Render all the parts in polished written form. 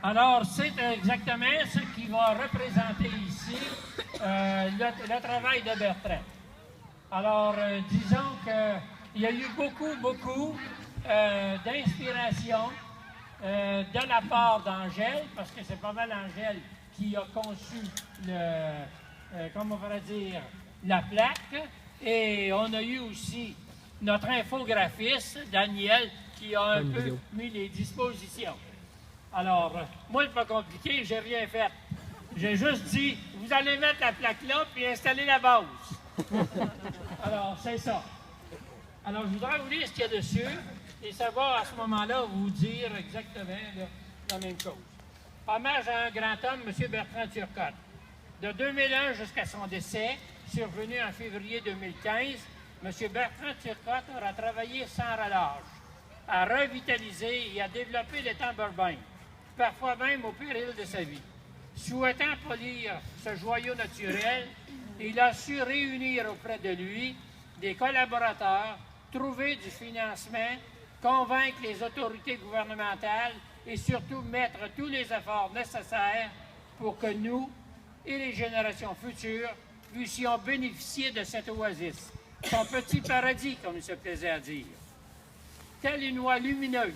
Alors, c'est exactement ce qui va représenter ici le travail de Bertrand. Alors, disons qu'il y a eu beaucoup d'inspiration de la part d'Angèle, parce que c'est pas mal Angèle qui a conçu comment on pourrait dire, la plaque. Et on a eu aussi notre infographiste, Daniel, qui a un peu mis les dispositions. Alors, moi, c'est pas compliqué, j'ai rien fait. J'ai juste dit, vous allez mettre la plaque là, puis installer la base. Alors, c'est ça. Alors, je voudrais vous lire ce qu'il y a dessus, et ça va, à ce moment-là, vous dire exactement là, la même chose. Hommage à un grand homme, M. Bertrand Turcotte. De 2001 jusqu'à son décès, survenu en février 2015, M. Bertrand Turcotte aura travaillé sans relâche à revitaliser et à développer l'étang Burbank, parfois même au péril de sa vie. Souhaitant polir ce joyau naturel, il a su réunir auprès de lui des collaborateurs, trouver du financement, convaincre les autorités gouvernementales et surtout mettre tous les efforts nécessaires pour que nous et les générations futures puissions bénéficier de cette oasis, son petit paradis, comme il se plaisait à dire. Telle une oie lumineuse,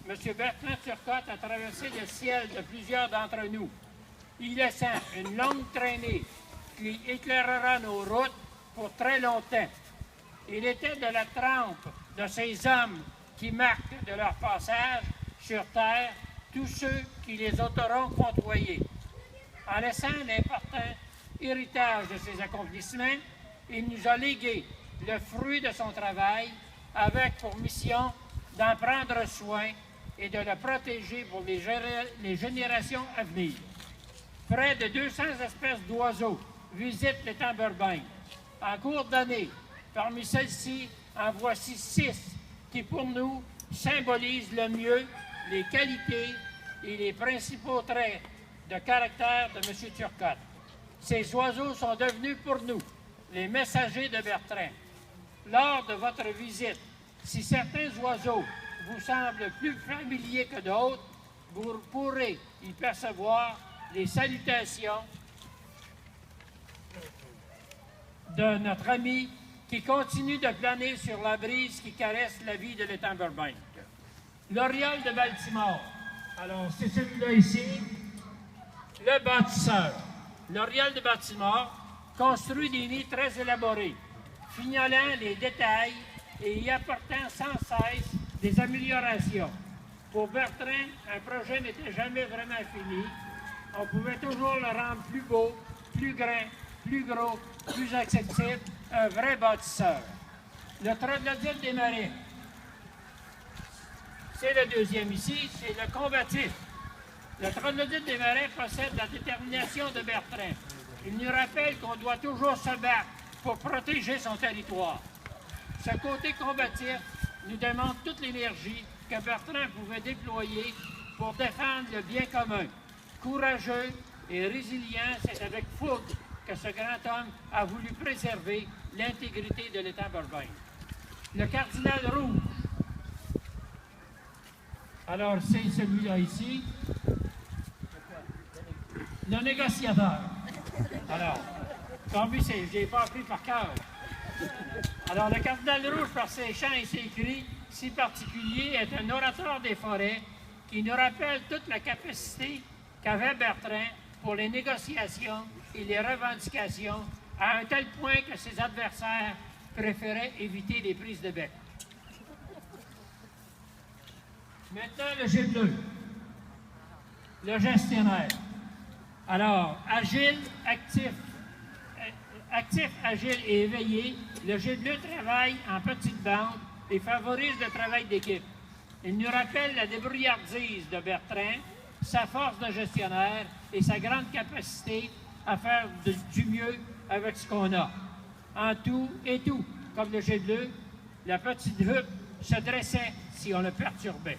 M. Bertrand Turcotte a traversé le ciel de plusieurs d'entre nous, y laissant une longue traînée qui éclairera nos routes pour très longtemps. Il était de la trempe de ces hommes qui marquent de leur passage sur Terre tous ceux qui les auront côtoyés. En laissant l'important héritage de ses accomplissements, il nous a légué le fruit de son travail avec pour mission d'en prendre soin et de le protéger pour les générations à venir. Près de 200 espèces d'oiseaux visitent l'étang Burbank. En cours d'année, parmi celles-ci, en voici 6 qui, pour nous, symbolisent le mieux les qualités et les principaux traits de caractère de M. Turcotte. Ces oiseaux sont devenus pour nous les messagers de Bertrand. Lors de votre visite, si certains oiseaux vous semblent plus familiers que d'autres, vous pourrez y percevoir les salutations de notre ami qui continue de planer sur la brise qui caresse la vie de l'étang Burbank. L'Oriole de Baltimore. Alors, c'est celui-là ici, le bâtisseur. L'Oriole de Baltimore construit des nids très élaborés, fignolant les détails et y apportant sans cesse des améliorations. Pour Bertrand, un projet n'était jamais vraiment fini. On pouvait toujours le rendre plus beau, plus grand, plus gros, plus accessible, un vrai bâtisseur. Le troglodyte des marais. C'est le deuxième ici, c'est le combatif. Le troglodyte des marais possède la détermination de Bertrand. Il nous rappelle qu'on doit toujours se battre pour protéger son territoire. Ce côté combatif nous demande toute l'énergie que Bertrand pouvait déployer pour défendre le bien commun. Courageux et résilient, c'est avec fougue que ce grand homme a voulu préserver l'intégrité de l'étang Burbank. Le cardinal rouge. Alors, c'est celui-là ici. Le négociateur. Alors, comme lui, je ne l'ai pas appris par cœur. Alors, le cardinal rouge, par ses chants et ses cris si particuliers, est un orateur des forêts qui nous rappelle toute la capacité qu'avait Bertrand pour les négociations et les revendications, à un tel point que ses adversaires préféraient éviter les prises de bec. Maintenant, le jet bleu, le gestionnaire. Alors, agile, actif, agile et éveillé, le jet bleu travaille en petite bande et favorise le travail d'équipe. Il nous rappelle la débrouillardise de Bertrand, sa force de gestionnaire et sa grande capacité à faire du mieux avec ce qu'on a. En tout et tout, comme le jet bleu, la petite huppe se dressait si on le perturbait.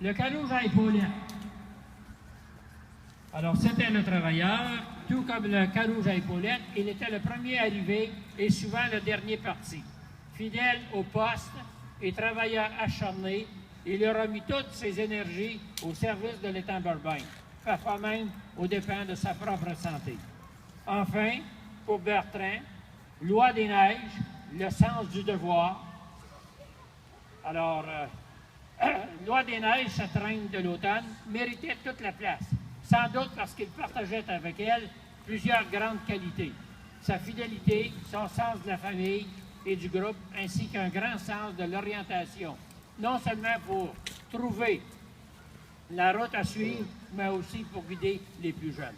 Le carouge à épaulettes. Alors, c'était le travailleur, tout comme le carouge à épaulettes, il était le premier arrivé et souvent le dernier parti. Fidèle au poste et travailleur acharné, Il aura mis toutes ses énergies au service de l'État Burbank, parfois même aux dépens de sa propre santé. Enfin, pour Bertrand, loi des neiges, le sens du devoir. Alors, loi des neiges, cette reine de l'automne, méritait toute la place, sans doute parce qu'il partageait avec elle plusieurs grandes qualités. Sa fidélité, son sens de la famille et du groupe, ainsi qu'un grand sens de l'orientation, non seulement pour trouver la route à suivre, mais aussi pour guider les plus jeunes.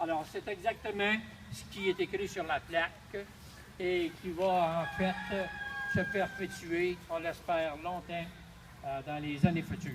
Alors, c'est exactement ce qui est écrit sur la plaque et qui va en fait se perpétuer, on l'espère, longtemps dans les années futures.